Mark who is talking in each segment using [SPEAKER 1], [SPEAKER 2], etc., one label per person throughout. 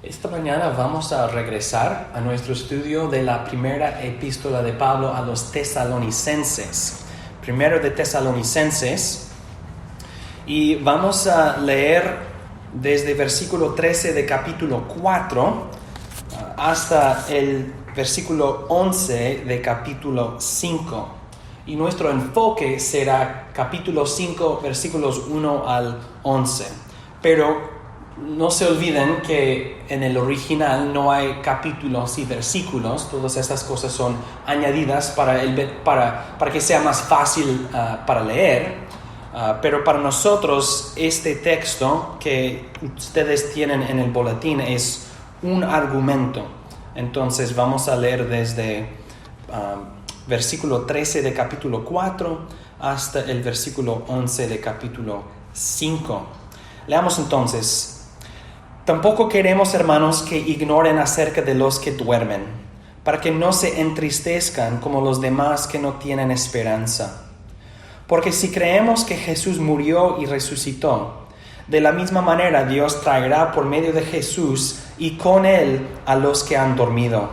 [SPEAKER 1] Esta mañana vamos a regresar a nuestro estudio de la primera epístola de Pablo a los tesalonicenses. Primero de Tesalonicenses. Y vamos a leer desde versículo 13 de capítulo 4 hasta el versículo 11 de capítulo 5. Y nuestro enfoque será capítulo 5, versículos 1 al 11. Pero no se olviden que en el original no hay capítulos y versículos. Todas estas cosas son añadidas para que sea más fácil para leer. Pero para nosotros este texto que ustedes tienen en el boletín es un argumento. Entonces vamos a leer desde versículo 13 de capítulo 4 hasta el versículo 11 de capítulo 5. Leamos entonces. Tampoco queremos, hermanos, que ignoren acerca de los que duermen, para que no se entristezcan como los demás que no tienen esperanza. Porque si creemos que Jesús murió y resucitó, de la misma manera Dios traerá por medio de Jesús y con él a los que han dormido.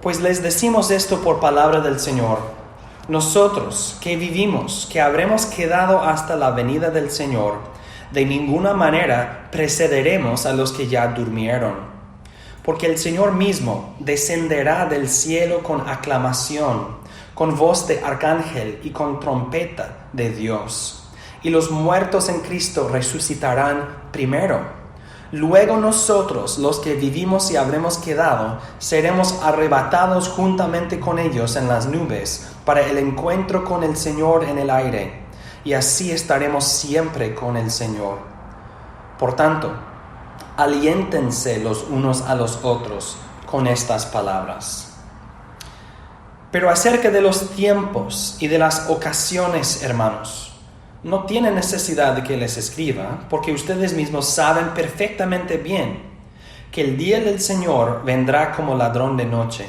[SPEAKER 1] Pues les decimos esto por palabra del Señor. Nosotros que vivimos, que habremos quedado hasta la venida del Señor, de ninguna manera precederemos a los que ya durmieron. Porque el Señor mismo descenderá del cielo con aclamación, con voz de arcángel y con trompeta de Dios. Y los muertos en Cristo resucitarán primero. Luego nosotros, los que vivimos y habremos quedado, seremos arrebatados juntamente con ellos en las nubes para el encuentro con el Señor en el aire. Y así estaremos siempre con el Señor. Por tanto, aliéntense los unos a los otros con estas palabras. Pero acerca de los tiempos y de las ocasiones, hermanos, no tienen necesidad de que les escriba, porque ustedes mismos saben perfectamente bien que el día del Señor vendrá como ladrón de noche.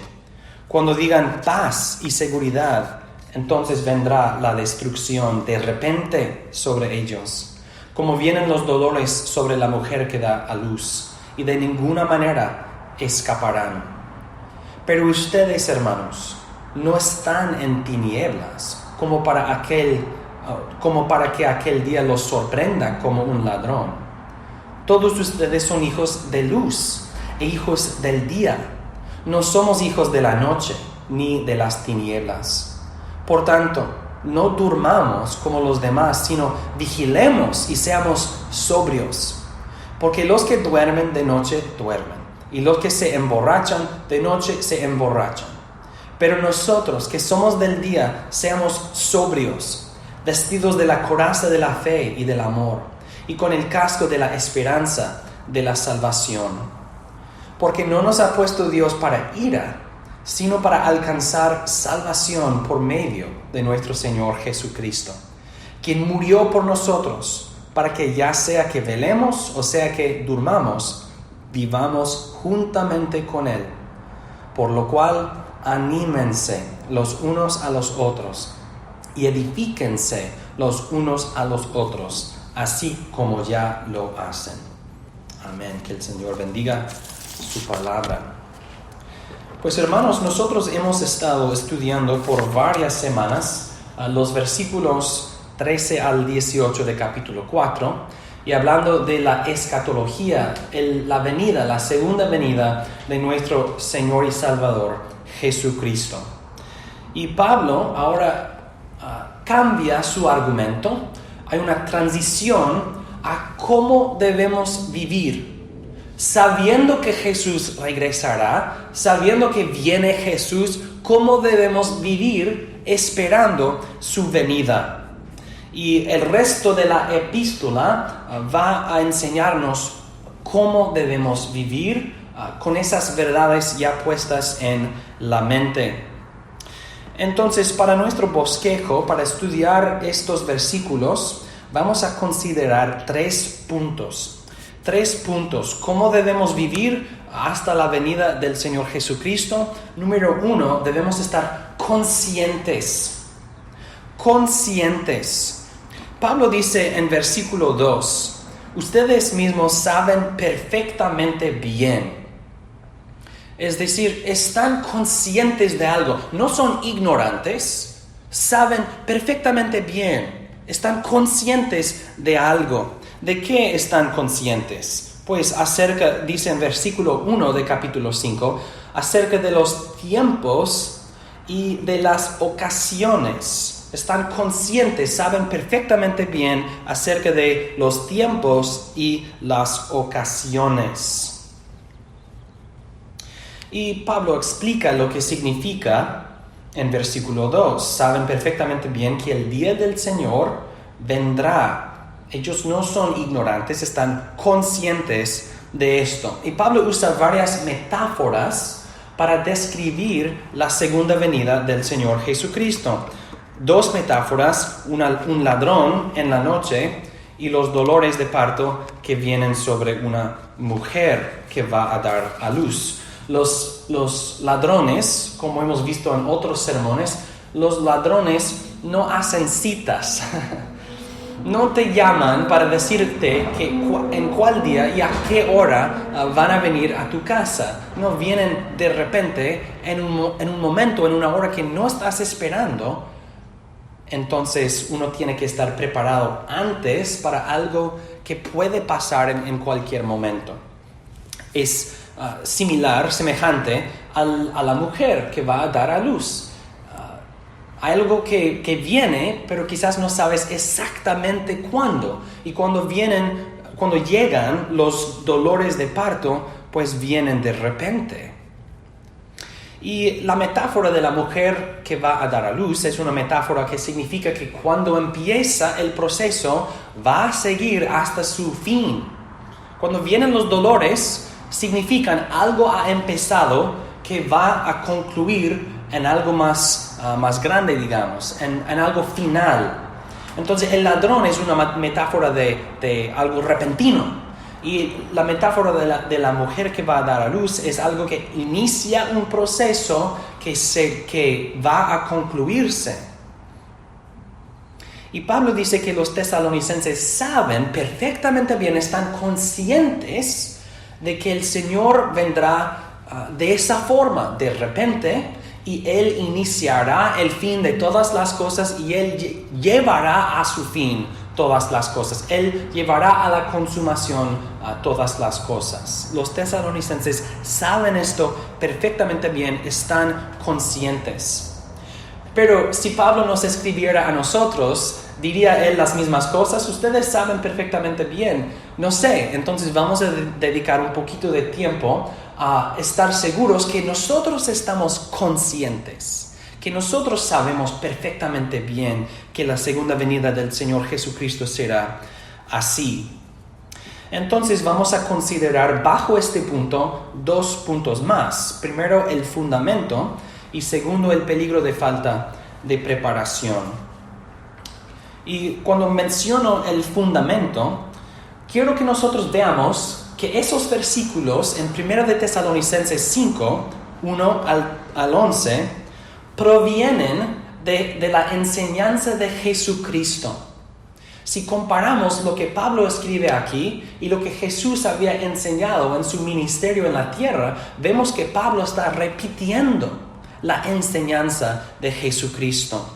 [SPEAKER 1] Cuando digan paz y seguridad, entonces vendrá la destrucción de repente sobre ellos, como vienen los dolores sobre la mujer que da a luz, y de ninguna manera escaparán. Pero ustedes, hermanos, no están en tinieblas, como para que aquel día los sorprenda como un ladrón. Todos ustedes son hijos de luz e hijos del día. No somos hijos de la noche ni de las tinieblas. Por tanto, no durmamos como los demás, sino vigilemos y seamos sobrios. Porque los que duermen de noche duermen, y los que se emborrachan de noche se emborrachan. Pero nosotros que somos del día, seamos sobrios, vestidos de la coraza de la fe y del amor, y con el casco de la esperanza de la salvación. Porque no nos ha puesto Dios para ira, sino para alcanzar salvación por medio de nuestro Señor Jesucristo, quien murió por nosotros, para que ya sea que velemos o sea que durmamos, vivamos juntamente con Él. Por lo cual, anímense los unos a los otros y edifíquense los unos a los otros, así como ya lo hacen. Amén. Que el Señor bendiga su palabra. Pues hermanos, nosotros hemos estado estudiando por varias semanas los versículos 13 al 18 de capítulo 4 y hablando de la escatología, la segunda venida de nuestro Señor y Salvador Jesucristo. Y Pablo ahora cambia su argumento. Hay una transición a cómo debemos vivir. Sabiendo que Jesús regresará, sabiendo que viene Jesús, ¿cómo debemos vivir esperando su venida? Y el resto de la epístola va a enseñarnos cómo debemos vivir con esas verdades ya puestas en la mente. Entonces, para nuestro bosquejo, para estudiar estos versículos, vamos a considerar 3 puntos. 3 puntos. ¿Cómo debemos vivir hasta la venida del Señor Jesucristo? Número 1, debemos estar conscientes. Conscientes. Pablo dice en versículo 2, ustedes mismos saben perfectamente bien. Es decir, están conscientes de algo, no son ignorantes, saben perfectamente bien, están conscientes de algo. ¿De qué están conscientes? Pues dice en versículo 1 de capítulo 5, acerca de los tiempos y de las ocasiones. Están conscientes, saben perfectamente bien acerca de los tiempos y las ocasiones. Y Pablo explica lo que significa en versículo 2. Saben perfectamente bien que el día del Señor vendrá. Ellos no son ignorantes, están conscientes de esto. Y Pablo usa varias metáforas para describir la segunda venida del Señor Jesucristo. 2 metáforas, un ladrón en la noche y los dolores de parto que vienen sobre una mujer que va a dar a luz. Los ladrones, como hemos visto en otros sermones, los ladrones no hacen citas. No te llaman para decirte en cuál día y a qué hora van a venir a tu casa. No vienen de repente en un momento, en una hora que no estás esperando. Entonces uno tiene que estar preparado antes para algo que puede pasar en cualquier momento. Es semejante a la mujer que va a dar a luz. Algo que viene, pero quizás no sabes exactamente cuándo. Y cuando llegan los dolores de parto, pues vienen de repente. Y la metáfora de la mujer que va a dar a luz es una metáfora que significa que cuando empieza el proceso va a seguir hasta su fin. Cuando vienen los dolores, significan algo ha empezado que va a concluir en algo más grande, digamos, en algo final. Entonces el ladrón es una metáfora de algo repentino. Y la metáfora de la mujer que va a dar a luz es algo que inicia un proceso que va a concluirse. Y Pablo dice que los tesalonicenses saben perfectamente bien, están conscientes de que el Señor vendrá de esa forma, de repente, y Él iniciará el fin de todas las cosas y Él llevará a su fin todas las cosas. Él llevará a la consumación a todas las cosas. Los tesalonicenses saben esto perfectamente bien, están conscientes. Pero si Pablo nos escribiera a nosotros, ¿diría él las mismas cosas? Ustedes saben perfectamente bien. No sé, entonces vamos a dedicar un poquito de tiempo a estar seguros que nosotros estamos conscientes, que nosotros sabemos perfectamente bien que la segunda venida del Señor Jesucristo será así. Entonces vamos a considerar bajo este punto 2 puntos más. Primero, el fundamento, y segundo, el peligro de falta de preparación. Y cuando menciono el fundamento, quiero que nosotros veamos que esos versículos en 1 de Tesalonicenses 5, 1 al 11, provienen de la enseñanza de Jesucristo. Si comparamos lo que Pablo escribe aquí y lo que Jesús había enseñado en su ministerio en la tierra, vemos que Pablo está repitiendo la enseñanza de Jesucristo.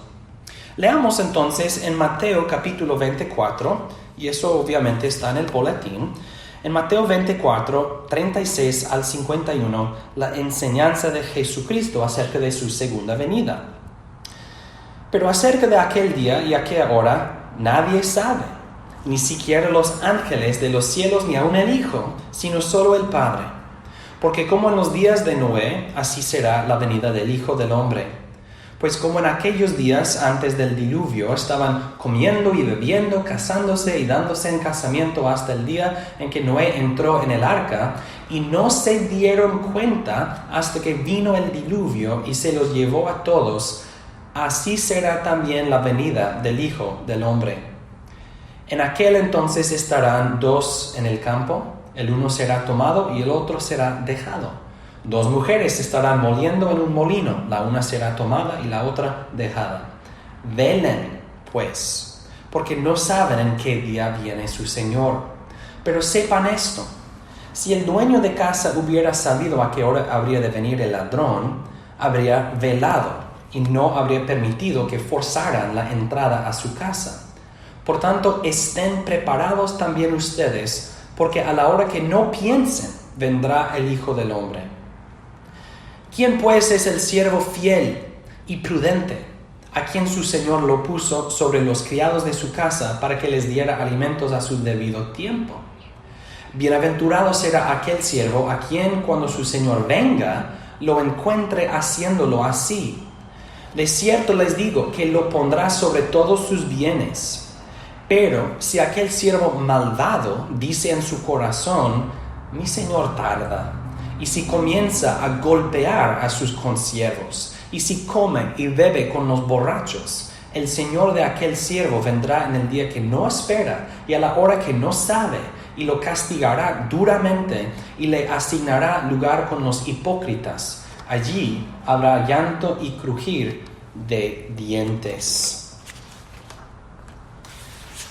[SPEAKER 1] Leamos entonces en Mateo capítulo 24, y eso obviamente está en el boletín. En Mateo 24, 36 al 51, la enseñanza de Jesucristo acerca de su segunda venida. Pero acerca de aquel día y aquella hora, nadie sabe, ni siquiera los ángeles de los cielos, ni aun el Hijo, sino solo el Padre. Porque como en los días de Noé, así será la venida del Hijo del Hombre. Pues como en aquellos días antes del diluvio estaban comiendo y bebiendo, casándose y dándose en casamiento hasta el día en que Noé entró en el arca, y no se dieron cuenta hasta que vino el diluvio y se los llevó a todos, así será también la venida del Hijo del Hombre. En aquel entonces estarán 2 en el campo, el uno será tomado y el otro será dejado. 2 mujeres estarán moliendo en un molino, la una será tomada y la otra dejada. Velen, pues, porque no saben en qué día viene su Señor. Pero sepan esto, si el dueño de casa hubiera sabido a qué hora habría de venir el ladrón, habría velado y no habría permitido que forzaran la entrada a su casa. Por tanto, estén preparados también ustedes, porque a la hora que no piensen, vendrá el Hijo del Hombre. ¿Quién pues es el siervo fiel y prudente, a quien su Señor lo puso sobre los criados de su casa para que les diera alimentos a su debido tiempo? Bienaventurado será aquel siervo a quien cuando su Señor venga, lo encuentre haciéndolo así. De cierto les digo que lo pondrá sobre todos sus bienes. Pero si aquel siervo malvado dice en su corazón, mi Señor tarda, y si comienza a golpear a sus consiervos, y si come y bebe con los borrachos, el Señor de aquel siervo vendrá en el día que no espera y a la hora que no sabe, y lo castigará duramente y le asignará lugar con los hipócritas. Allí habrá llanto y crujir de dientes.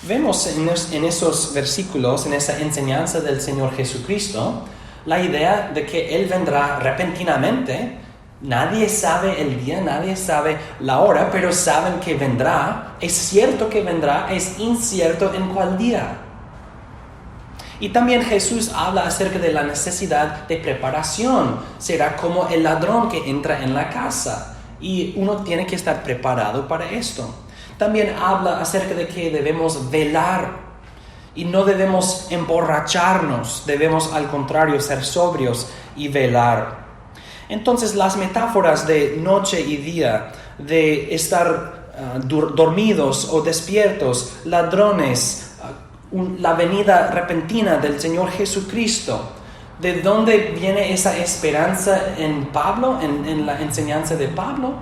[SPEAKER 1] Vemos en esos versículos, en esa enseñanza del Señor Jesucristo, la idea de que Él vendrá repentinamente. Nadie sabe el día, nadie sabe la hora, pero saben que vendrá. Es cierto que vendrá, es incierto en cuál día. Y también Jesús habla acerca de la necesidad de preparación. Será como el ladrón que entra en la casa. Y uno tiene que estar preparado para esto. También habla acerca de que debemos velar. Y no debemos emborracharnos. Debemos al contrario ser sobrios y velar. Entonces las metáforas de noche y día, de estar dormidos o despiertos, ladrones, la venida repentina del Señor Jesucristo. ¿De dónde viene esa esperanza en Pablo, en la enseñanza de Pablo?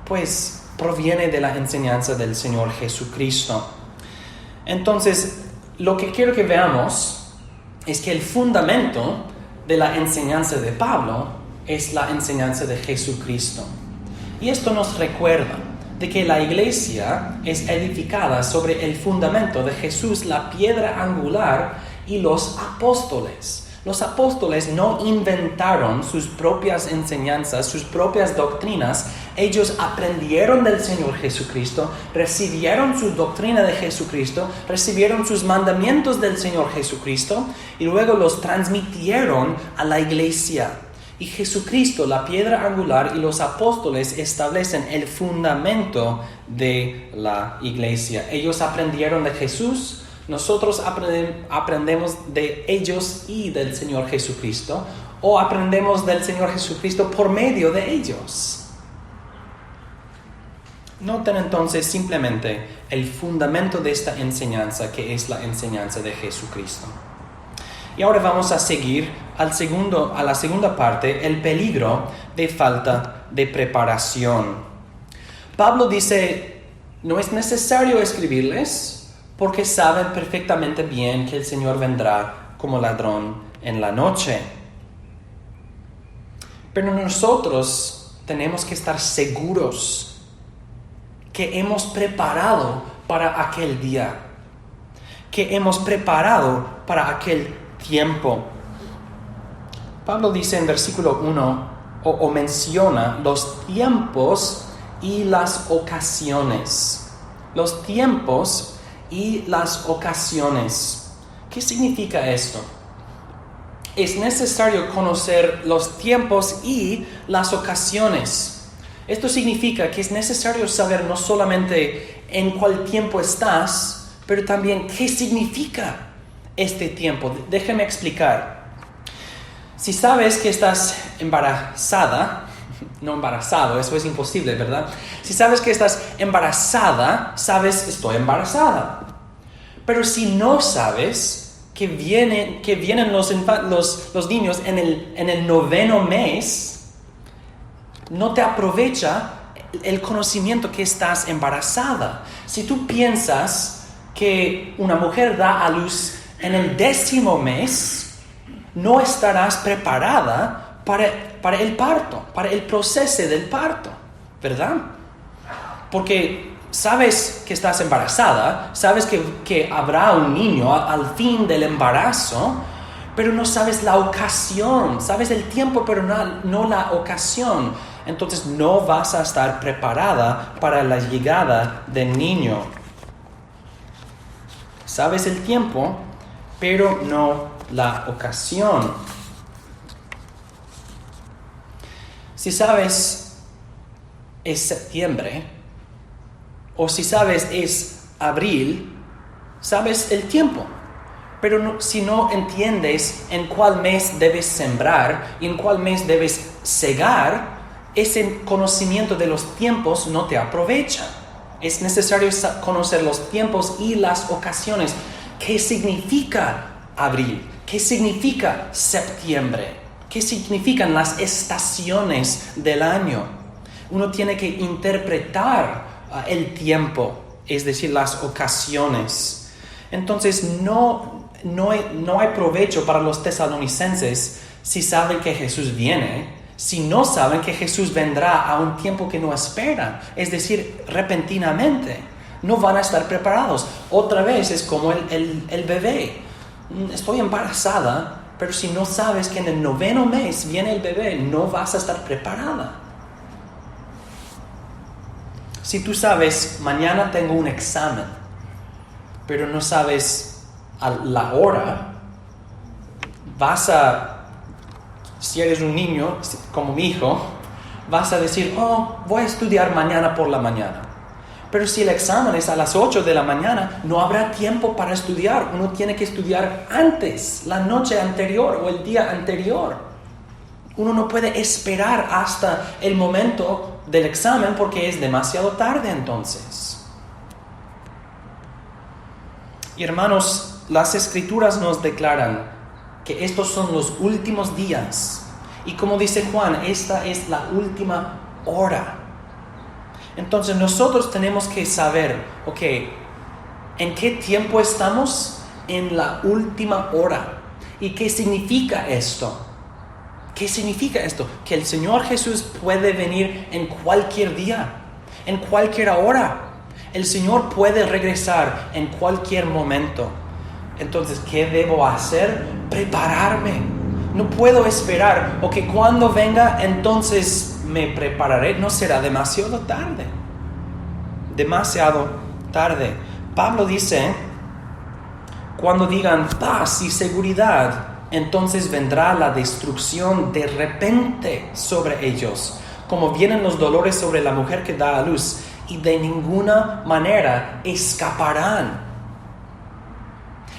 [SPEAKER 1] Pues proviene de la enseñanza del Señor Jesucristo. Entonces, lo que quiero que veamos es que el fundamento de la enseñanza de Pablo es la enseñanza de Jesucristo. Y esto nos recuerda de que la iglesia es edificada sobre el fundamento de Jesús, la piedra angular, y los apóstoles. Los apóstoles no inventaron sus propias enseñanzas, sus propias doctrinas. Ellos aprendieron del Señor Jesucristo, recibieron su doctrina de Jesucristo, recibieron sus mandamientos del Señor Jesucristo y luego los transmitieron a la iglesia. Y Jesucristo, la piedra angular, y los apóstoles establecen el fundamento de la iglesia. Ellos aprendieron de Jesús, nosotros aprendemos de ellos y del Señor Jesucristo, o aprendemos del Señor Jesucristo por medio de ellos. Noten entonces simplemente el fundamento de esta enseñanza, que es la enseñanza de Jesucristo. Y ahora vamos a seguir a la segunda parte, el peligro de falta de preparación. Pablo dice, no es necesario escribirles porque saben perfectamente bien que el Señor vendrá como ladrón en la noche. Pero nosotros tenemos que estar seguros que hemos preparado para aquel día, que hemos preparado para aquel tiempo. Pablo dice en versículo 1 o menciona los tiempos y las ocasiones. Los tiempos y las ocasiones. ¿Qué significa esto? Es necesario conocer los tiempos y las ocasiones. Esto significa que es necesario saber no solamente en cuál tiempo estás, pero también qué significa este tiempo. Déjame explicar. Si sabes que estás embarazada, no embarazado, eso es imposible, ¿verdad? Si sabes que estás embarazada, sabes, estoy embarazada. Pero si no sabes que vienen los niños en el 9º mes, no te aprovecha el conocimiento que estás embarazada. Si tú piensas que una mujer da a luz en el 10º mes, no estarás preparada para el parto, para el proceso del parto, ¿verdad? Porque sabes que estás embarazada, sabes que habrá un niño al fin del embarazo, pero no sabes la ocasión, sabes el tiempo, pero no la ocasión. Entonces no vas a estar preparada para la llegada del niño. Sabes el tiempo, pero no la ocasión. Si sabes es septiembre, o si sabes es abril, sabes el tiempo. Pero si no entiendes en cuál mes debes sembrar y en cuál mes debes cegar, ese conocimiento de los tiempos no te aprovecha. Es necesario conocer los tiempos y las ocasiones. ¿Qué significa abril? ¿Qué significa septiembre? ¿Qué significan las estaciones del año? Uno tiene que interpretar el tiempo, es decir, las ocasiones. Entonces no hay provecho para los tesalonicenses si saben que Jesús viene, si no saben que Jesús vendrá a un tiempo que no esperan, es decir, repentinamente. No van a estar preparados. Otra vez es como el bebé. Estoy embarazada, pero si no sabes que en el 9º mes viene el bebé, no vas a estar preparada. Si tú sabes, mañana tengo un examen, pero no sabes a la hora, si eres un niño, como mi hijo, vas a decir, voy a estudiar mañana por la mañana. Pero si el examen es a las 8 de la mañana, no habrá tiempo para estudiar. Uno tiene que estudiar antes, la noche anterior o el día anterior. Uno no puede esperar hasta el momento del examen porque es demasiado tarde entonces. Y hermanos, las Escrituras nos declaran que estos son los últimos días. Y como dice Juan, esta es la última hora. Entonces nosotros tenemos que saber, ¿en qué tiempo estamos? En la última hora. ¿Y qué significa esto? ¿Qué significa esto? Que el Señor Jesús puede venir en cualquier día, en cualquier hora. El Señor puede regresar en cualquier momento. Entonces, ¿qué debo hacer? Prepararme. No puedo esperar, cuando venga, entonces me prepararé. No será demasiado tarde. Demasiado tarde. Pablo dice, cuando digan paz y seguridad, entonces vendrá la destrucción de repente sobre ellos, como vienen los dolores sobre la mujer que da a luz, y de ninguna manera escaparán.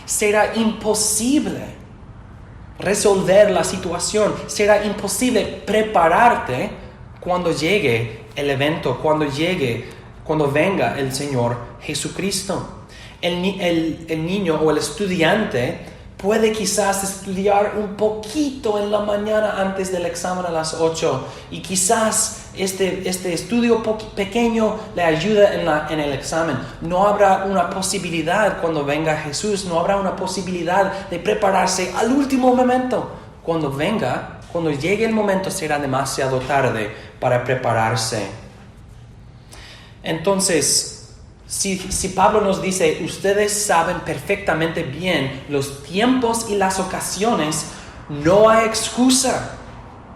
[SPEAKER 1] Será imposible resolver la situación, será imposible prepararte cuando llegue el evento, cuando venga el Señor Jesucristo. El niño o el estudiante puede quizás estudiar un poquito en la mañana antes del examen a las 8 y quizás este estudio pequeño le ayuda en el examen. No habrá una posibilidad cuando venga Jesús, no habrá una posibilidad de prepararse al último momento. Cuando llegue el momento será demasiado tarde para prepararse. Entonces, si Pablo nos dice, ustedes saben perfectamente bien los tiempos y las ocasiones, no hay excusa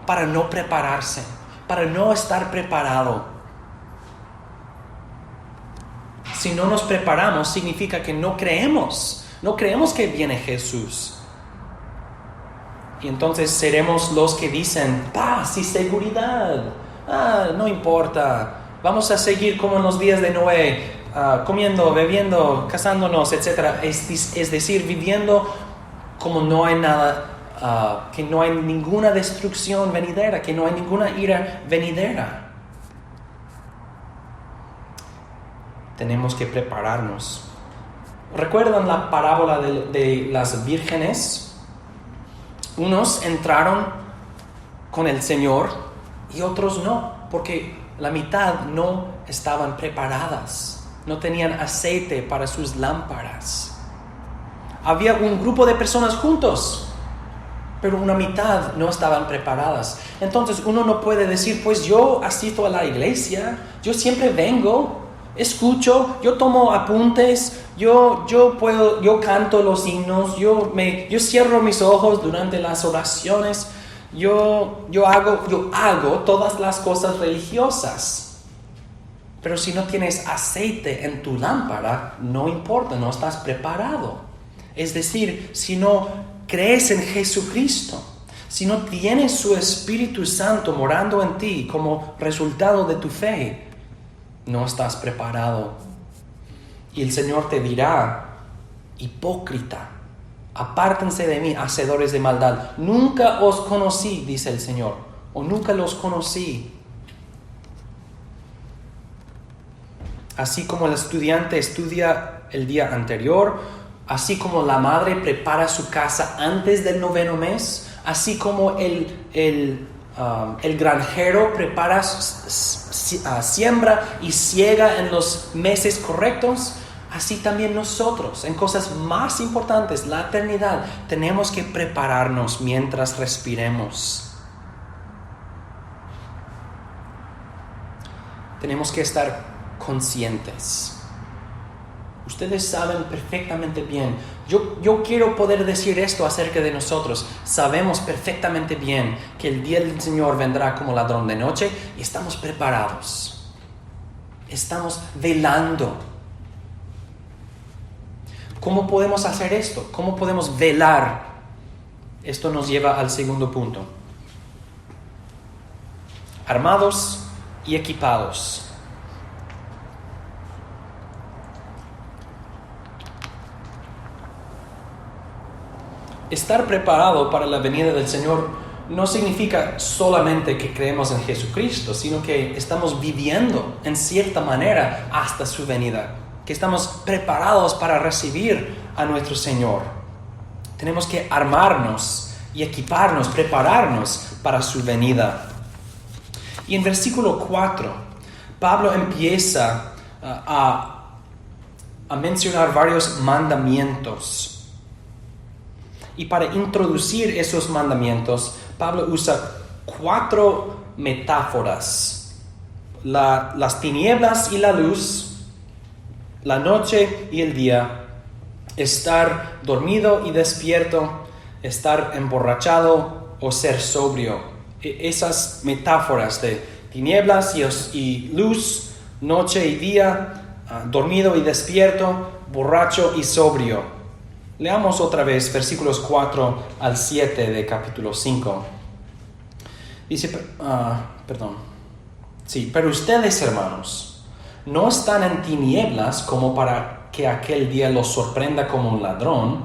[SPEAKER 1] para no prepararse, para no estar preparado. Si no nos preparamos, significa que no creemos que viene Jesús. Y entonces seremos los que dicen, paz y seguridad. No importa, vamos a seguir como en los días de Noé, comiendo, bebiendo, casándonos, etc. Es decir, viviendo como no hay nada, que no hay ninguna destrucción venidera, que no hay ninguna ira venidera. Tenemos que prepararnos. ¿Recuerdan la parábola de las vírgenes? Unos entraron con el Señor y otros no, porque la mitad no estaban preparadas. No tenían aceite para sus lámparas. Había un grupo de personas juntos, pero una mitad no estaban preparadas. Entonces uno no puede decir, pues yo asisto a la iglesia, yo siempre vengo, escucho, yo tomo apuntes, yo canto los himnos, yo cierro mis ojos durante las oraciones, yo hago todas las cosas religiosas. Pero si no tienes aceite en tu lámpara, no importa, no estás preparado. Es decir, si no crees en Jesucristo, si no tienes su Espíritu Santo morando en ti como resultado de tu fe, no estás preparado. Y el Señor te dirá: hipócrita, apártense de mí, hacedores de maldad. Nunca os conocí, dice el Señor, o nunca los conocí. Así como el estudiante estudia el día anterior, así como la madre prepara su casa antes del 9º mes, así como el granjero prepara, siembra y ciega en los meses correctos, así también nosotros, en cosas más importantes, la eternidad, tenemos que prepararnos mientras respiremos. Tenemos que estar conscientes. Ustedes saben perfectamente bien. Yo quiero poder decir esto acerca de nosotros. Sabemos perfectamente bien que el día del Señor vendrá como ladrón de noche y estamos preparados. Estamos velando. ¿Cómo podemos hacer esto? ¿Cómo podemos velar? Esto nos lleva al segundo punto. Armados y equipados. Estar preparado para la venida del Señor no significa solamente que creemos en Jesucristo, sino que estamos viviendo en cierta manera hasta su venida, que estamos preparados para recibir a nuestro Señor. Tenemos que armarnos y equiparnos, prepararnos para su venida. Y en versículo 4, Pablo empieza a mencionar varios mandamientos. Y para introducir esos mandamientos, Pablo usa 4 metáforas: las tinieblas y la luz, la noche y el día, estar dormido y despierto, estar emborrachado o ser sobrio. Esas metáforas de tinieblas y luz, noche y día, dormido y despierto, borracho y sobrio. Leamos otra vez versículos 4 al 7 de capítulo 5. Dice, pero ustedes, hermanos, no están en tinieblas como para que aquel día los sorprenda como un ladrón.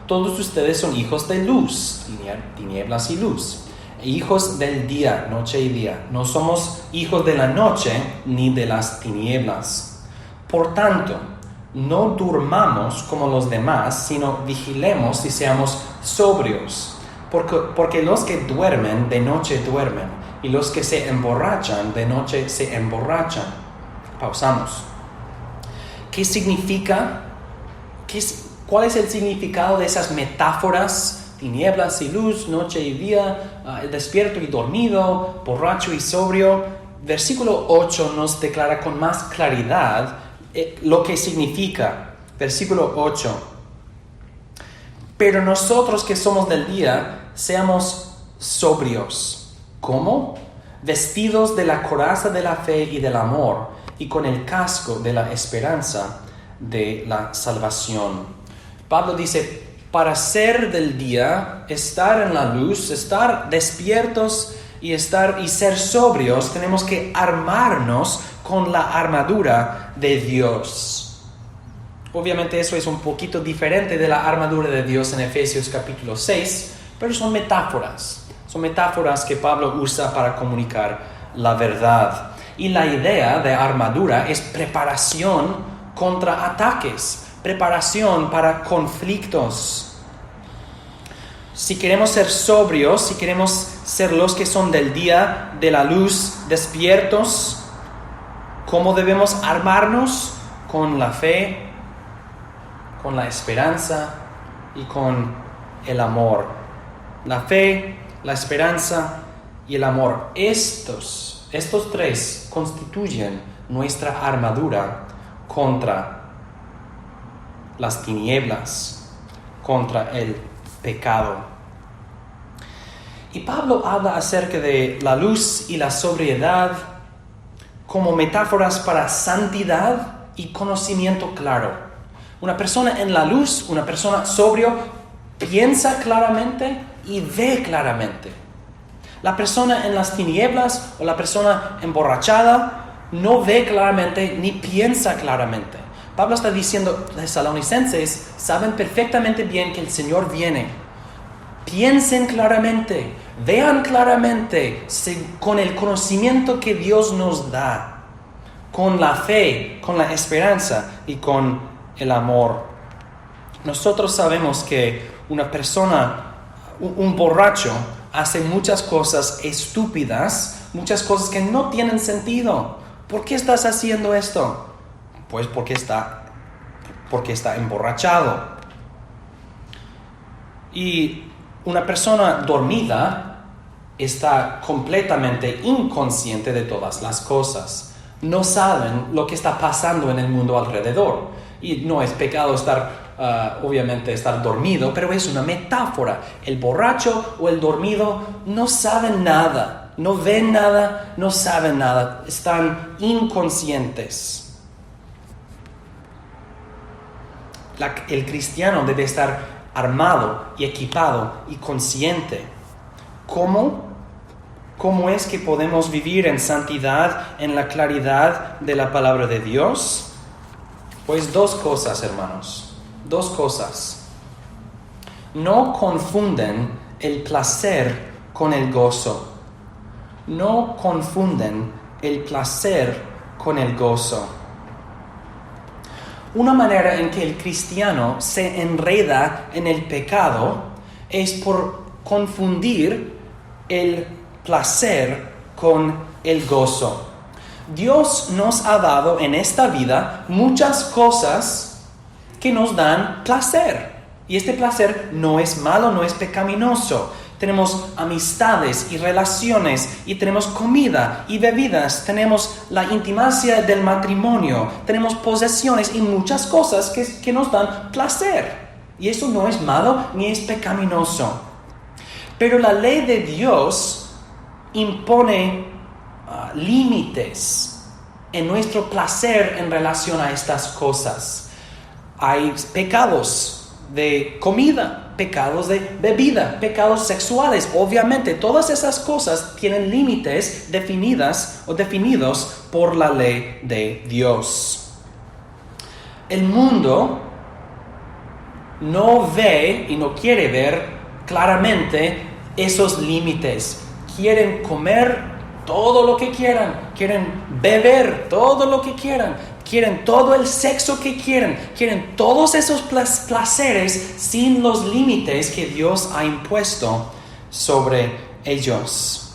[SPEAKER 1] Todos ustedes son hijos de luz, tinieblas y luz, hijos del día, noche y día. No somos hijos de la noche ni de las tinieblas. Por tanto, no durmamos como los demás, sino vigilemos y seamos sobrios. Porque los que duermen, de noche duermen, y los que se emborrachan, de noche se emborrachan. Pausamos. ¿Qué significa? ¿Cuál es el significado de esas metáforas? Tinieblas y luz, noche y día, despierto y dormido, borracho y sobrio. Versículo 8 nos declara con más claridad lo que significa. Versículo 8. Pero nosotros que somos del día, seamos sobrios. ¿Cómo? Vestidos de la coraza de la fe y del amor, y con el casco de la esperanza de la salvación. Pablo dice, para ser del día, estar en la luz, estar despiertos y ser sobrios, tenemos que armarnos con la armadura de Dios. Obviamente eso es un poquito diferente de la armadura de Dios en Efesios capítulo 6, pero son metáforas. Son metáforas que Pablo usa para comunicar la verdad. Y la idea de armadura es preparación contra ataques, preparación para conflictos. Si queremos ser sobrios, si queremos ser los que son del día, de la luz, despiertos, ¿cómo debemos armarnos? Con la fe, con la esperanza y con el amor. La fe, la esperanza y el amor. Estos tres constituyen nuestra armadura contra las tinieblas, contra el pecado. Y Pablo habla acerca de la luz y la sobriedad como metáforas para santidad y conocimiento claro. Una persona en la luz, una persona sobrio, piensa claramente y ve claramente. La persona en las tinieblas o la persona emborrachada no ve claramente ni piensa claramente. Pablo está diciendo, los tesalonicenses saben perfectamente bien que el Señor viene. Piensen claramente, vean claramente, con el conocimiento que Dios nos da, con la fe, con la esperanza y con el amor. Nosotros sabemos que una persona, un borracho, hace muchas cosas estúpidas, muchas cosas que no tienen sentido. ¿Por qué estás haciendo esto? Pues porque está emborrachado. Y una persona dormida está completamente inconsciente de todas las cosas. No saben lo que está pasando en el mundo alrededor. Y no es pecado obviamente estar dormido, pero es una metáfora. El borracho o el dormido no saben nada. No ven nada, no saben nada, están inconscientes. El cristiano debe estar armado y equipado y consciente. ¿Cómo es que podemos vivir en santidad, en la claridad de la palabra de Dios? Pues dos cosas, hermanos, dos cosas. No confunden el placer con el gozo. No confunden el placer con el gozo. Una manera en que el cristiano se enreda en el pecado es por confundir el placer con el gozo. Dios nos ha dado en esta vida muchas cosas que nos dan placer. Y este placer no es malo, no es pecaminoso. Tenemos amistades y relaciones, y tenemos comida y bebidas, tenemos la intimacia del matrimonio, tenemos posesiones y muchas cosas que nos dan placer. Y eso no es malo ni es pecaminoso. Pero la ley de Dios impone límites en nuestro placer en relación a estas cosas. Hay pecados de comida, pecados de bebida, pecados sexuales. Obviamente, todas esas cosas tienen límites definidos por la ley de Dios. El mundo no ve y no quiere ver claramente esos límites. Quieren comer todo lo que quieran, quieren beber todo lo que quieran, quieren todo el sexo que quieren todos esos placeres sin los límites que Dios ha impuesto sobre ellos.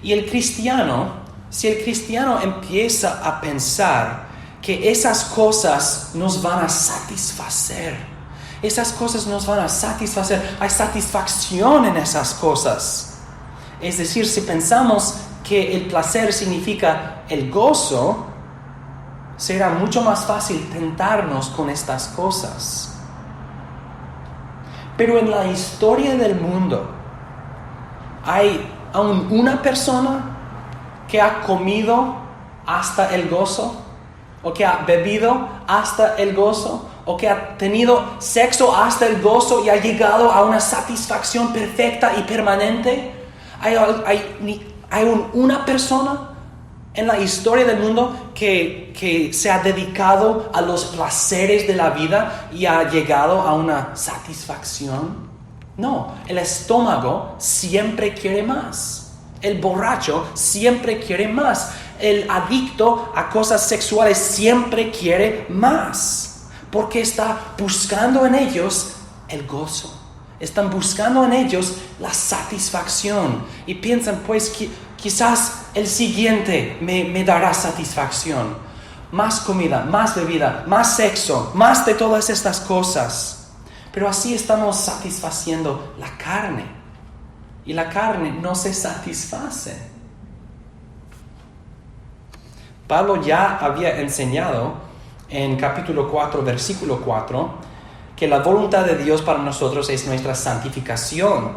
[SPEAKER 1] Y si el cristiano empieza a pensar que esas cosas nos van a satisfacer, hay satisfacción en esas cosas. Es decir, si pensamos que el placer significa el gozo, será mucho más fácil tentarnos con estas cosas. Pero en la historia del mundo, ¿hay aún una persona que ha comido hasta el gozo? ¿O que ha bebido hasta el gozo? ¿O que ha tenido sexo hasta el gozo y ha llegado a una satisfacción perfecta y permanente? ¿Hay una persona en la historia del mundo que se ha dedicado a los placeres de la vida y ha llegado a una satisfacción? No, el estómago siempre quiere más. El borracho siempre quiere más. El adicto a cosas sexuales siempre quiere más. Porque está buscando en ellos el gozo. Están buscando en ellos la satisfacción. Y piensan, pues, quizás el siguiente me dará satisfacción. Más comida, más bebida, más sexo, más de todas estas cosas. Pero así estamos satisfaciendo la carne. Y la carne no se satisface. Pablo ya había enseñado en capítulo 4, versículo 4, que la voluntad de Dios para nosotros es nuestra santificación,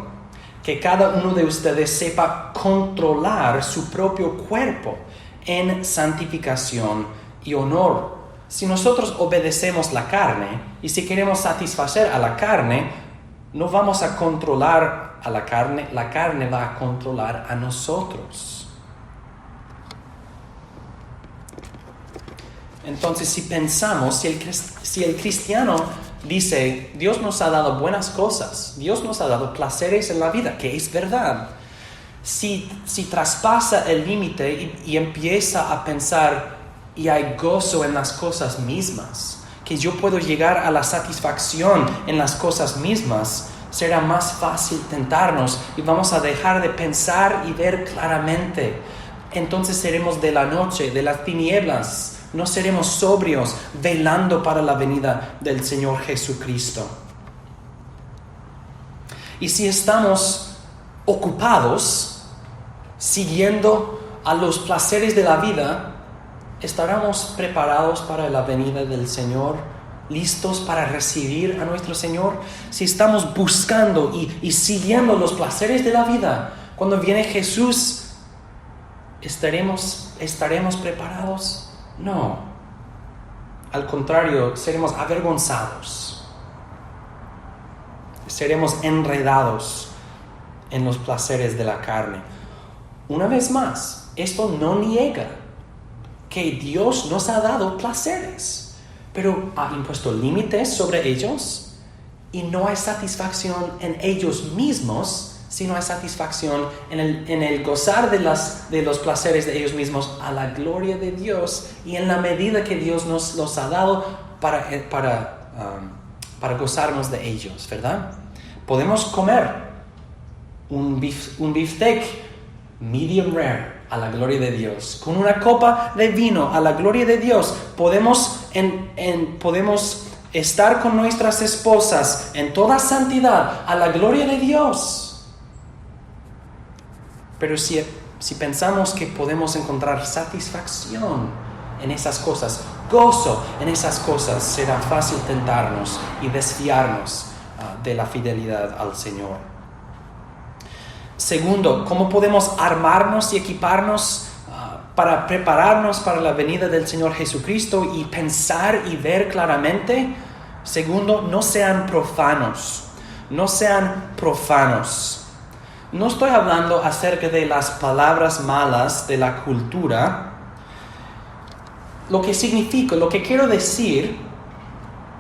[SPEAKER 1] que cada uno de ustedes sepa controlar su propio cuerpo en santificación y honor. Si nosotros obedecemos la carne y si queremos satisfacer a la carne, no vamos a controlar a la carne va a controlar a nosotros. Entonces, si pensamos, si el cristiano dice, Dios nos ha dado buenas cosas, Dios nos ha dado placeres en la vida, que es verdad. Si traspasa el límite y empieza a pensar, y hay gozo en las cosas mismas, que yo puedo llegar a la satisfacción en las cosas mismas, será más fácil tentarnos y vamos a dejar de pensar y ver claramente. Entonces seremos de la noche, de las tinieblas. No seremos sobrios, velando para la venida del Señor Jesucristo. Y si estamos ocupados, siguiendo a los placeres de la vida, ¿estaremos preparados para la venida del Señor? ¿Listos para recibir a nuestro Señor? Si estamos buscando y siguiendo los placeres de la vida, cuando viene Jesús, ¿estaremos preparados? No, al contrario, seremos avergonzados, seremos enredados en los placeres de la carne. Una vez más, esto no niega que Dios nos ha dado placeres, pero ha impuesto límites sobre ellos y no hay satisfacción en ellos mismos, sino hay satisfacción en el gozar de los placeres de ellos mismos a la gloria de Dios y en la medida que Dios nos los ha dado para gozarnos de ellos, ¿verdad? Podemos comer un beefsteak medium rare a la gloria de Dios, con una copa de vino a la gloria de Dios. Podemos estar con nuestras esposas en toda santidad a la gloria de Dios. Pero si pensamos que podemos encontrar satisfacción en esas cosas, gozo en esas cosas, será fácil tentarnos y desviarnos de la fidelidad al Señor. Segundo, ¿cómo podemos armarnos y equiparnos para prepararnos para la venida del Señor Jesucristo y pensar y ver claramente? Segundo, no sean profanos. No sean profanos. No estoy hablando acerca de las palabras malas de la cultura. Lo que quiero decir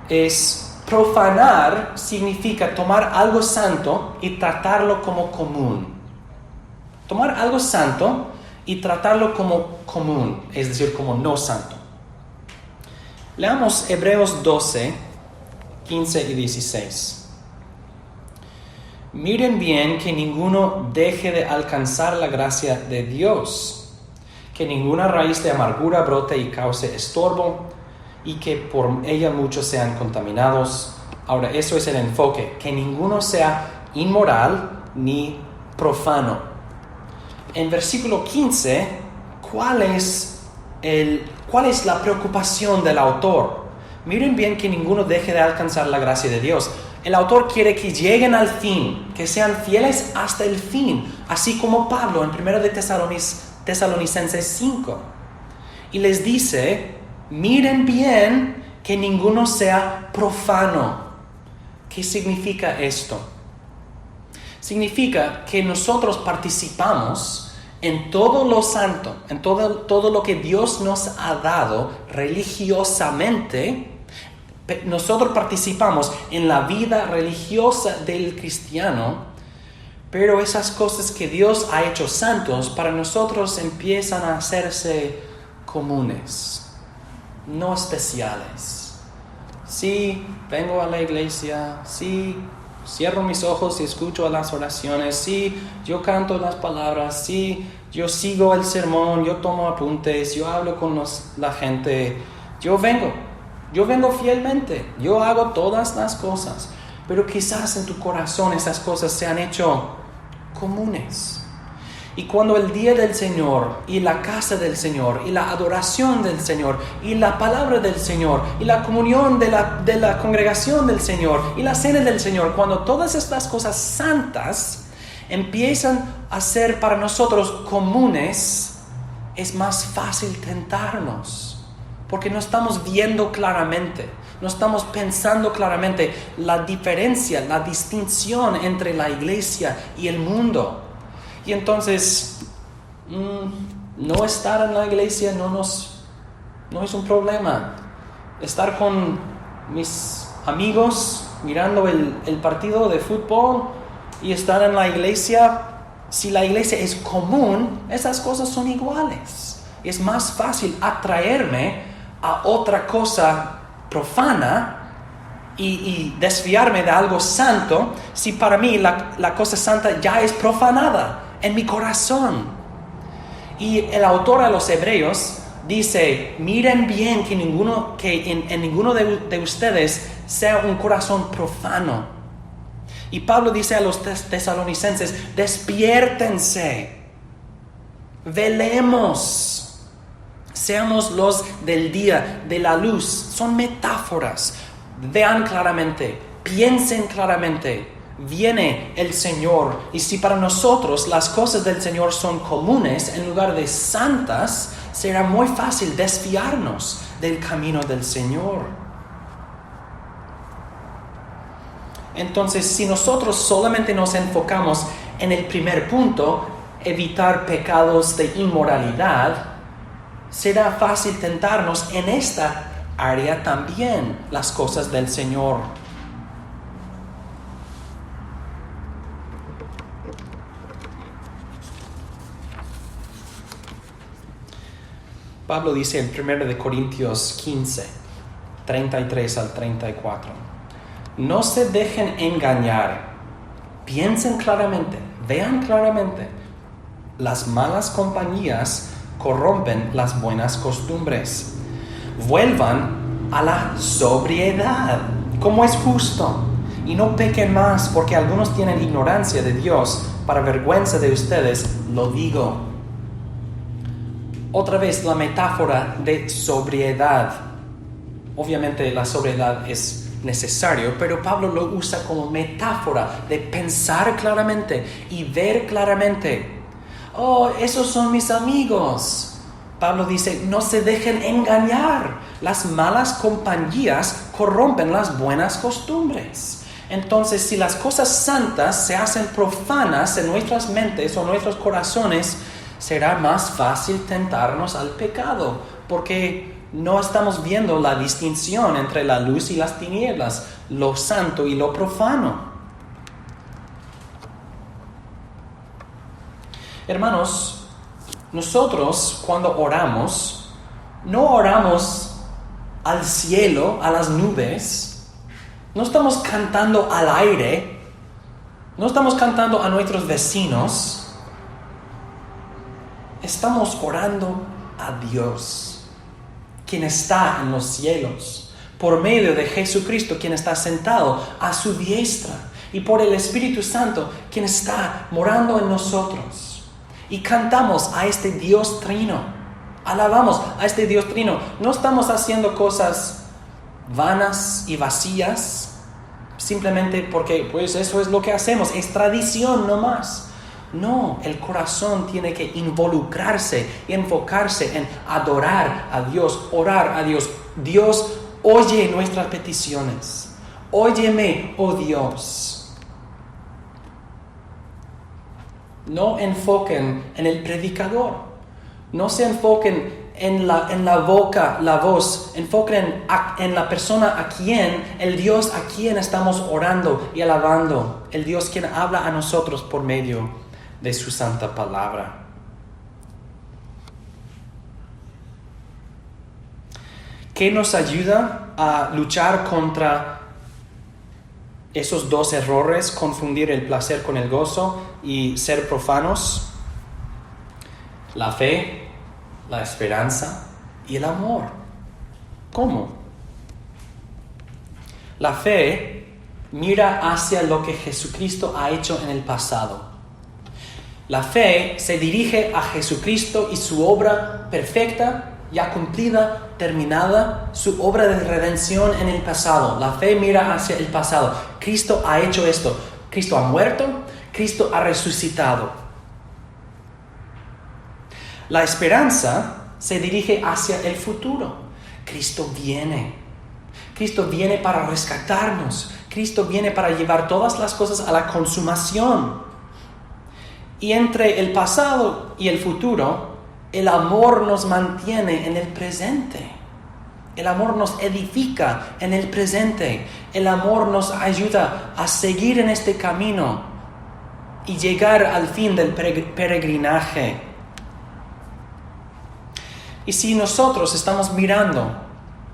[SPEAKER 1] es profanar significa tomar algo santo y tratarlo como común. Tomar algo santo y tratarlo como común, es decir, como no santo. Leamos Hebreos 12, 15 y 16. Miren bien que ninguno deje de alcanzar la gracia de Dios, que ninguna raíz de amargura brote y cause estorbo, y que por ella muchos sean contaminados. Ahora, eso es el enfoque, que ninguno sea inmoral ni profano. En versículo 15, ¿cuál es la preocupación del autor? Miren bien que ninguno deje de alcanzar la gracia de Dios. El autor quiere que lleguen al fin, que sean fieles hasta el fin, así como Pablo en 1 de Tesalonicenses 5. Y les dice, miren bien que ninguno sea profano. ¿Qué significa esto? Significa que nosotros participamos en todo lo santo, en todo lo que Dios nos ha dado religiosamente. Nosotros participamos en la vida religiosa del cristiano, pero esas cosas que Dios ha hecho santos para nosotros empiezan a hacerse comunes, no especiales. Sí, vengo a la iglesia, sí, cierro mis ojos y escucho las oraciones, sí, yo canto las palabras, sí, yo sigo el sermón, yo tomo apuntes, yo hablo con la gente, yo vengo fielmente, yo hago todas las cosas, pero quizás en tu corazón esas cosas se han hecho comunes. Y cuando el día del Señor y la casa del Señor y la adoración del Señor y la palabra del Señor y la comunión de la congregación del Señor y la cena del Señor, cuando todas estas cosas santas empiezan a ser para nosotros comunes, es más fácil tentarnos, porque no estamos viendo claramente, no estamos pensando claramente la diferencia, la distinción entre la iglesia y el mundo. Y entonces, no estar en la iglesia no es un problema. Estar con mis amigos mirando el partido de fútbol y estar en la iglesia, si la iglesia es común, esas cosas son iguales. Es más fácil atraerme a otra cosa profana y desviarme de algo santo si para mí la cosa santa ya es profanada en mi corazón. Y el autor a los Hebreos dice: miren bien que en ninguno de ustedes sea un corazón profano. Y Pablo dice a los tesalonicenses: despiértense, velemos, seamos los del día, de la luz. Son metáforas. Vean claramente, piensen claramente. Viene el Señor, y si para nosotros las cosas del Señor son comunes en lugar de santas, será muy fácil desviarnos del camino del Señor. Entonces, si nosotros solamente nos enfocamos en el primer punto, evitar pecados de inmoralidad, será fácil tentarnos en esta área también, las cosas del Señor. Pablo dice en 1 Corintios 15, 33 al 34, no se dejen engañar, piensen claramente, vean claramente, las malas compañías corrompen las buenas costumbres. Vuelvan a la sobriedad, como es justo, y no pequen más, porque algunos tienen ignorancia de Dios. Para vergüenza de ustedes lo digo. Otra vez la metáfora de sobriedad. Obviamente la sobriedad es necesario, pero Pablo lo usa como metáfora de pensar claramente y ver claramente. Oh, esos son mis amigos. Pablo dice: no se dejen engañar. Las malas compañías corrompen las buenas costumbres. Entonces, si las cosas santas se hacen profanas en nuestras mentes o nuestros corazones, será más fácil tentarnos al pecado, porque no estamos viendo la distinción entre la luz y las tinieblas, lo santo y lo profano. Hermanos, nosotros cuando oramos, no oramos al cielo, a las nubes, no estamos cantando al aire, no estamos cantando a nuestros vecinos. Estamos orando a Dios, quien está en los cielos, por medio de Jesucristo, quien está sentado a su diestra, y por el Espíritu Santo, quien está morando en nosotros. Y cantamos a este Dios trino, alabamos a este Dios trino. No estamos haciendo cosas vanas y vacías, simplemente porque pues eso es lo que hacemos, es tradición nomás. No, el corazón tiene que involucrarse y enfocarse en adorar a Dios, orar a Dios. Dios, oye nuestras peticiones. Óyeme, oh Dios. No enfoquen en el predicador. No se enfoquen en la boca, la voz. Enfoquen en la persona a quien, el Dios a quien estamos orando y alabando. El Dios quien habla a nosotros por medio de su santa palabra. ¿Qué nos ayuda a luchar contra esos dos errores, confundir el placer con el gozo y ser profanos? La fe, la esperanza y el amor. ¿Cómo? La fe mira hacia lo que Jesucristo ha hecho en el pasado. La fe se dirige a Jesucristo y su obra perfecta, ya cumplida, terminada, su obra de redención en el pasado. La fe mira hacia el pasado. Cristo ha hecho esto. Cristo ha muerto, Cristo ha resucitado. La esperanza se dirige hacia el futuro. Cristo viene. Cristo viene para rescatarnos. Cristo viene para llevar todas las cosas a la consumación. Y entre el pasado y el futuro, el amor nos mantiene en el presente. El amor nos edifica en el presente. El amor nos ayuda a seguir en este camino y llegar al fin del peregrinaje. Y si nosotros estamos mirando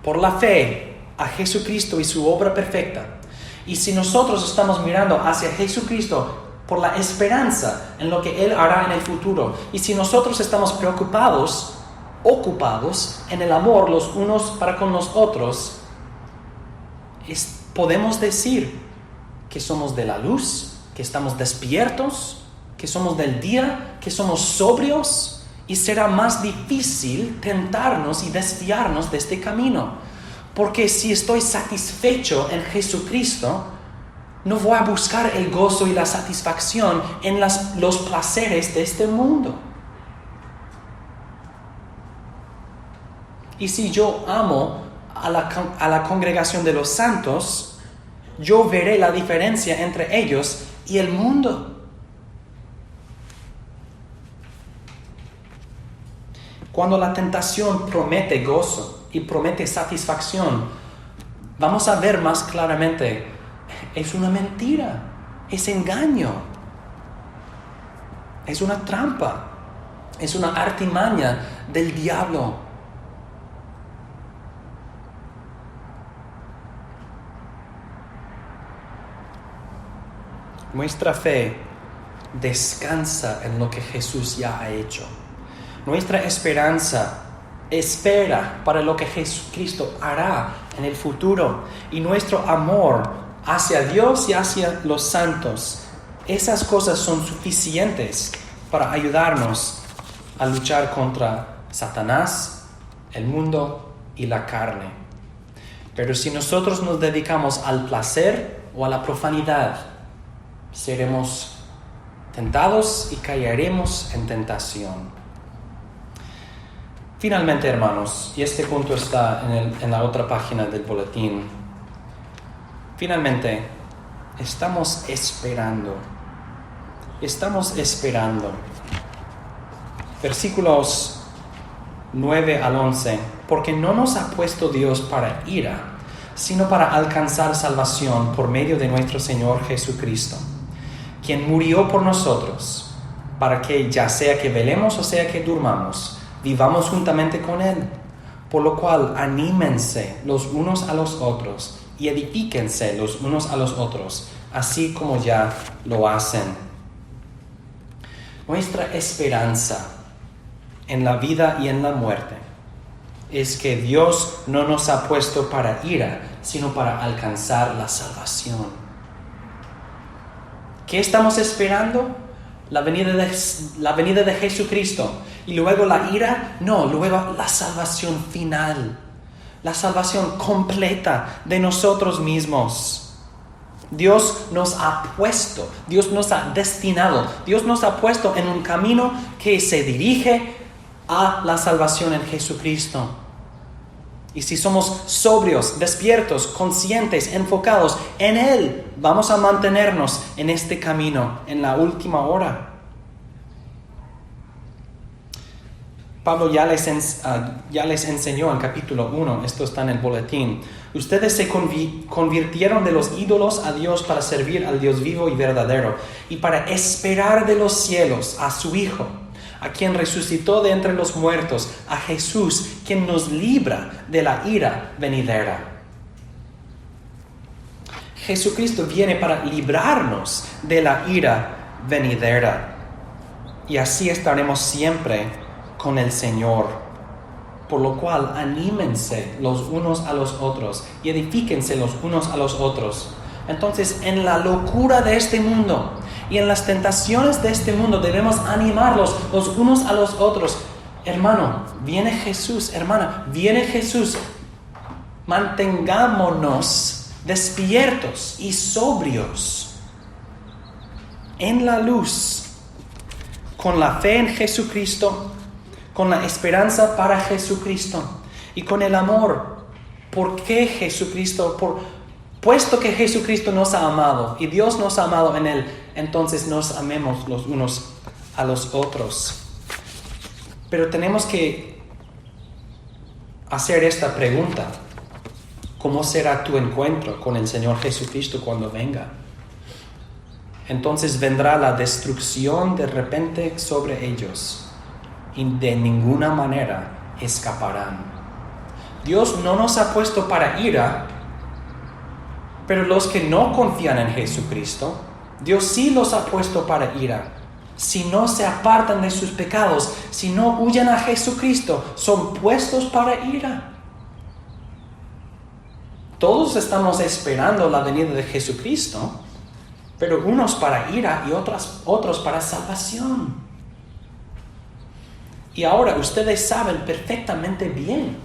[SPEAKER 1] por la fe a Jesucristo y su obra perfecta, y si nosotros estamos mirando hacia Jesucristo por la esperanza en lo que Él hará en el futuro, y si nosotros estamos ocupados en el amor los unos para con los otros, podemos decir que somos de la luz, que estamos despiertos, que somos del día, que somos sobrios, y será más difícil tentarnos y desviarnos de este camino. Porque si estoy satisfecho en Jesucristo, no voy a buscar el gozo y la satisfacción en los placeres de este mundo. Y si yo amo a la congregación de los santos, yo veré la diferencia entre ellos y el mundo. Cuando la tentación promete gozo y promete satisfacción, vamos a ver más claramente, es una mentira, es engaño, es una trampa, es una artimaña del diablo. Nuestra fe descansa en lo que Jesús ya ha hecho. Nuestra esperanza espera para lo que Jesucristo hará en el futuro. Y nuestro amor hacia Dios y hacia los santos, esas cosas son suficientes para ayudarnos a luchar contra Satanás, el mundo y la carne. Pero si nosotros nos dedicamos al placer o a la profanidad, seremos tentados y caeremos en tentación. Finalmente, hermanos, y este punto está en la otra página del boletín, finalmente, estamos esperando. Versículos 9 al 11. Porque no nos ha puesto Dios para ira, sino para alcanzar salvación por medio de nuestro Señor Jesucristo, quien murió por nosotros, para que ya sea que velemos o sea que durmamos, vivamos juntamente con Él. Por lo cual, anímense los unos a los otros y edifíquense los unos a los otros, así como ya lo hacen. Nuestra esperanza en la vida y en la muerte es que Dios no nos ha puesto para ira, sino para alcanzar la salvación. ¿Qué estamos esperando? La venida de Jesucristo. Y luego la ira, no, luego la salvación final. La salvación completa de nosotros mismos. Dios nos ha puesto, Dios nos ha destinado, Dios nos ha puesto en un camino que se dirige a la salvación en Jesucristo. Y si somos sobrios, despiertos, conscientes, enfocados en Él, vamos a mantenernos en este camino en la última hora. Pablo ya les enseñó en capítulo 1, esto está en el boletín. Ustedes se convirtieron de los ídolos a Dios para servir al Dios vivo y verdadero y para esperar de los cielos a su Hijo, a quien resucitó de entre los muertos, a Jesús, quien nos libra de la ira venidera. Jesucristo viene para librarnos de la ira venidera y así estaremos siempre con el Señor. Por lo cual, anímense los unos a los otros y edifíquense los unos a los otros. Entonces, en la locura de este mundo, Y en las tentaciones de este mundo debemos animarlos los unos a los otros. Hermano, viene Jesús. Hermana, viene Jesús. Mantengámonos despiertos y sobrios en la luz, con la fe en Jesucristo, con la esperanza para Jesucristo y con el amor. ¿Por qué Jesucristo? Puesto que Jesucristo nos ha amado y Dios nos ha amado en Él, entonces nos amemos los unos a los otros. Pero tenemos que hacer esta pregunta: ¿cómo será tu encuentro con el Señor Jesucristo cuando venga? Entonces vendrá la destrucción de repente sobre ellos y de ninguna manera escaparán. Dios no nos ha puesto para ira, pero los que no confían en Jesucristo, Dios sí los ha puesto para ira. Si no se apartan de sus pecados, si no huyen a Jesucristo, son puestos para ira. Todos estamos esperando la venida de Jesucristo, pero unos para ira y otros para salvación. Y ahora ustedes saben perfectamente bien.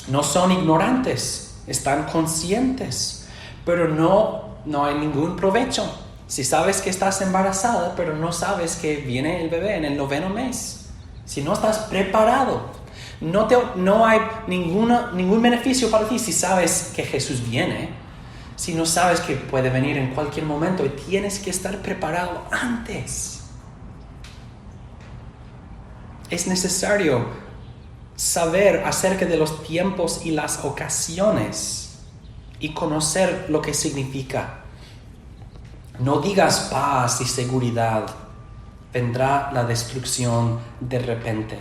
[SPEAKER 1] No son ignorantes, están conscientes, pero no hay ningún provecho. Si sabes que estás embarazada, pero no sabes que viene el bebé en el 9º mes. Si no estás preparado, no hay ningún beneficio para ti si sabes que Jesús viene. Si no sabes que puede venir en cualquier momento y tienes que estar preparado antes. Es necesario saber acerca de los tiempos y las ocasiones y conocer lo que significa. No digas paz y seguridad. Vendrá la destrucción de repente.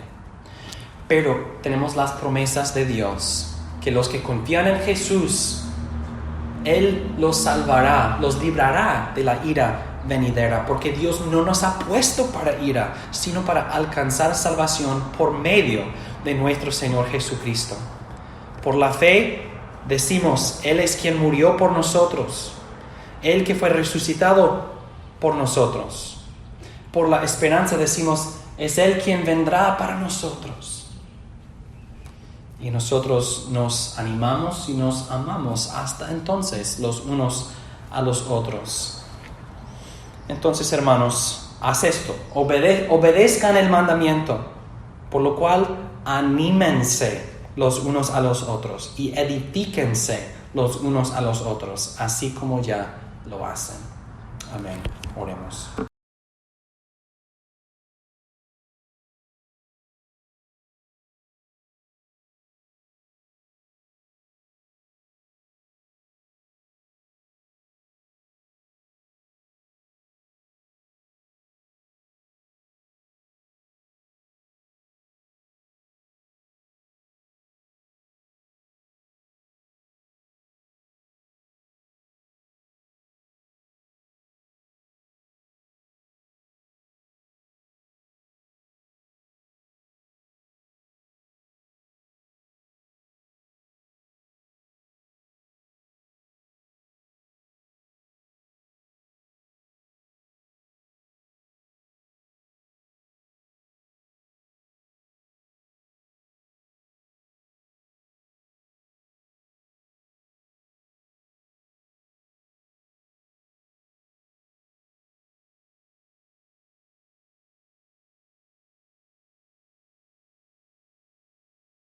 [SPEAKER 1] Pero tenemos las promesas de Dios, que los que confían en Jesús, Él los salvará, los librará de la ira venidera, porque Dios no nos ha puesto para ira, sino para alcanzar salvación por medio de nuestro Señor Jesucristo. Por la fe decimos, Él es quien murió por nosotros, Él que fue resucitado por nosotros. Por la esperanza decimos, es Él quien vendrá para nosotros. Y nosotros nos animamos y nos amamos hasta entonces los unos a los otros. Entonces, hermanos, haz esto, obedezcan el mandamiento, por lo cual anímense los unos a los otros y edifíquense los unos a los otros, así como ya lo hacen. Amén. Oremos.